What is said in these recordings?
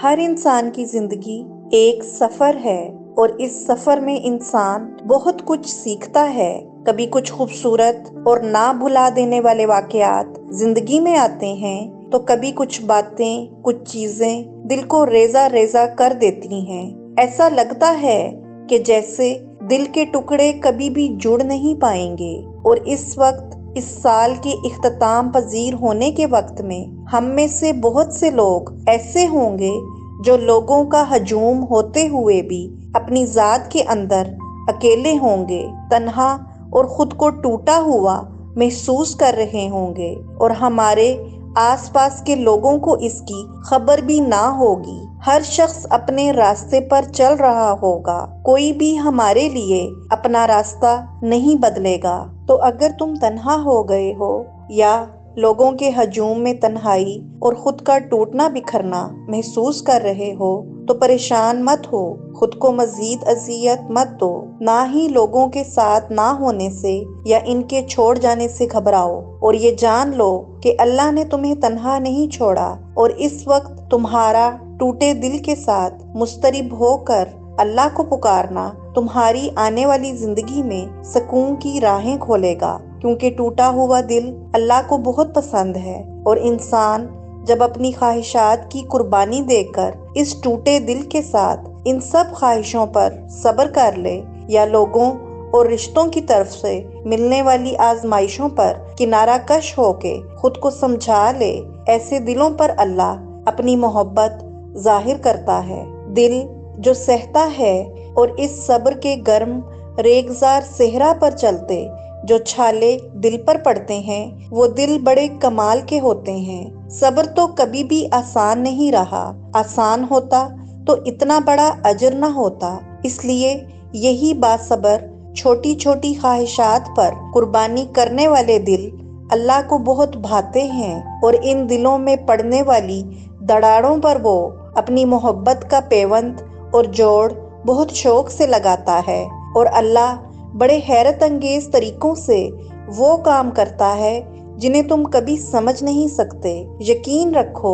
ہر انسان کی زندگی ایک سفر ہے اور اس سفر میں انسان بہت کچھ سیکھتا ہے۔ کبھی کچھ خوبصورت اور نہ بھلا دینے والے واقعات زندگی میں آتے ہیں تو کبھی کچھ باتیں، کچھ چیزیں دل کو ریزہ ریزہ کر دیتی ہیں۔ ایسا لگتا ہے کہ جیسے دل کے ٹکڑے کبھی بھی جڑ نہیں پائیں گے۔ اور اس وقت، اس سال کے اختتام پذیر ہونے کے وقت میں ہم میں سے بہت سے لوگ ایسے ہوں گے جو لوگوں کا ہجوم ہوتے ہوئے بھی اپنی ذات کے اندر اکیلے ہوں گے، تنہا اور خود کو ٹوٹا ہوا محسوس کر رہے ہوں گے، اور ہمارے آس پاس کے لوگوں کو اس کی خبر بھی نہ ہوگی۔ ہر شخص اپنے راستے پر چل رہا ہوگا، کوئی بھی ہمارے لیے اپنا راستہ نہیں بدلے گا۔ تو اگر تم تنہا ہو گئے ہو یا لوگوں کے ہجوم میں تنہائی اور خود کا ٹوٹنا بکھرنا محسوس کر رہے ہو تو پریشان مت ہو، خود کو مزید اذیت مت دو، نہ ہی لوگوں کے ساتھ نہ ہونے سے یا ان کے چھوڑ جانے سے گھبراؤ، اور یہ جان لو کہ اللہ نے تمہیں تنہا نہیں چھوڑا، اور اس وقت تمہارا ٹوٹے دل کے ساتھ مضطرب ہو کر اللہ کو پکارنا تمہاری آنے والی زندگی میں سکون کی راہیں کھولے گا، کیونکہ ٹوٹا ہوا دل اللہ کو بہت پسند ہے۔ اور انسان جب اپنی خواہشات کی قربانی دے کر اس ٹوٹے دل کے ساتھ ان سب خواہشوں پر صبر کر لے، یا لوگوں اور رشتوں کی طرف سے ملنے والی آزمائشوں پر کنارہ کش ہو کے خود کو سمجھا لے، ایسے دلوں پر اللہ اپنی محبت ظاہر کرتا ہے۔ دل جو سہتا ہے اور اس صبر کے گرم ریگزار صحرا پر چلتے جو چھالے دل پر پڑتے ہیں، وہ دل بڑے کمال کے ہوتے ہیں۔ صبر تو کبھی بھی آسان نہیں رہا، آسان ہوتا تو اتنا بڑا اجر نہ ہوتا۔ اس لیے یہی باصبر چھوٹی چھوٹی خواہشات پر قربانی کرنے والے دل اللہ کو بہت بھاتے ہیں، اور ان دلوں میں پڑنے والی دراڑوں پر وہ اپنی محبت کا پیوند اور جوڑ بہت شوق سے لگاتا ہے، اور اللہ بڑے حیرت انگیز طریقوں سے وہ کام کرتا ہے جنہیں تم کبھی سمجھ نہیں سکتے۔ یقین رکھو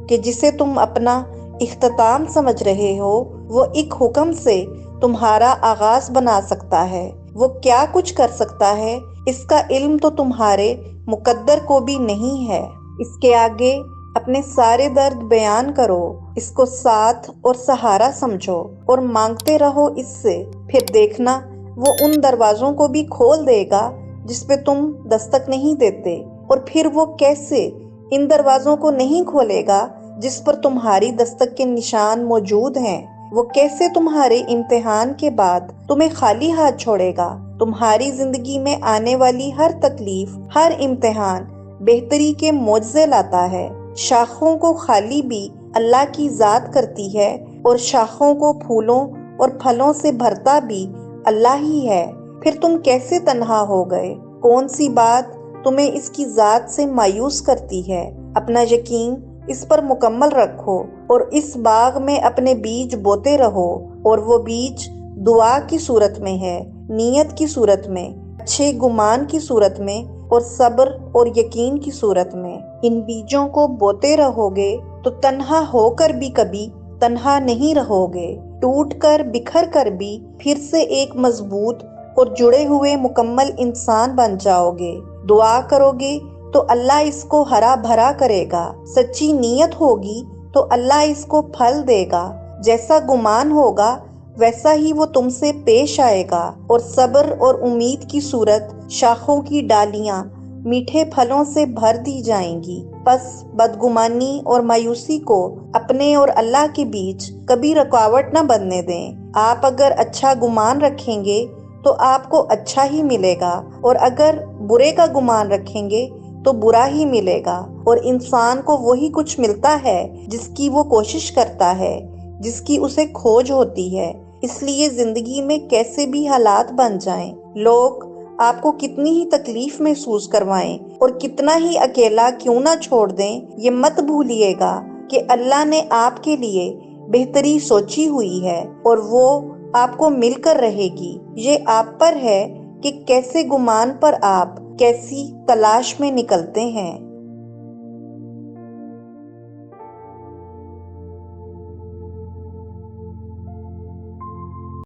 کہ جسے تم اپنا اختتام سمجھ رہے ہو، وہ ایک حکم سے تمہارا آغاز بنا سکتا ہے۔ وہ کیا کچھ کر سکتا ہے، اس کا علم تو تمہارے مقدر کو بھی نہیں ہے۔ اس کے آگے اپنے سارے درد بیان کرو، اس کو ساتھ اور سہارا سمجھو، اور مانگتے رہو اس سے، پھر دیکھنا وہ ان دروازوں کو بھی کھول دے گا جس پہ تم دستک نہیں دیتے، اور پھر وہ کیسے ان دروازوں کو نہیں کھولے گا جس پر تمہاری دستک کے نشان موجود ہیں۔ وہ کیسے تمہارے امتحان کے بعد تمہیں خالی ہاتھ چھوڑے گا۔ تمہاری زندگی میں آنے والی ہر تکلیف، ہر امتحان بہتری کے معجزے لاتا ہے۔ شاخوں کو خالی بھی اللہ کی ذات کرتی ہے، اور شاخوں کو پھولوں اور پھلوں سے بھرتا بھی اللہ ہی ہے۔ پھر تم کیسے تنہا ہو گئے؟ کون سی بات تمہیں اس کی ذات سے مایوس کرتی ہے؟ اپنا یقین اس پر مکمل رکھو، اور اس باغ میں اپنے بیج بوتے رہو، اور وہ بیج دعا کی صورت میں ہے، نیت کی صورت میں، اچھے گمان کی صورت میں، اور صبر اور یقین کی صورت میں۔ ان بیجوں کو بوتے رہو گے تو تنہا ہو کر بھی کبھی تنہا نہیں رہو گے، ٹوٹ کر بکھر کر بھی پھر سے ایک مضبوط اور جڑے ہوئے مکمل انسان بن جاؤ گے۔ دعا کرو گے تو اللہ اس کو ہرا بھرا کرے گا، سچی نیت ہوگی تو اللہ اس کو پھل دے گا، جیسا گمان ہوگا ویسا ہی وہ تم سے پیش آئے گا، اور صبر اور امید کی صورت شاخوں کی ڈالیاں میٹھے پھلوں سے بھر دی جائیں گی۔ پس بدگمانی اور مایوسی کو اپنے اور اللہ کے بیچ کبھی رکاوٹ نہ بننے دیں۔ آپ اگر اچھا گمان رکھیں گے تو آپ کو اچھا ہی ملے گا، اور اگر برے کا گمان رکھیں گے تو برا ہی ملے گا، اور انسان کو وہی کچھ ملتا ہے جس کی وہ کوشش کرتا ہے، جس کی اسے کھوج ہوتی ہے۔ اس لیے زندگی میں کیسے بھی حالات بن جائیں، لوگ آپ کو کتنی ہی تکلیف محسوس کروائیں اور کتنا ہی اکیلا کیوں نہ چھوڑ دیں، یہ مت بھولیے گا کہ اللہ نے آپ کے لیے بہتری سوچی ہوئی ہے، اور وہ آپ کو مل کر رہے گی۔ یہ آپ پر ہے کہ کیسے گمان پر آپ کیسی تلاش میں نکلتے ہیں۔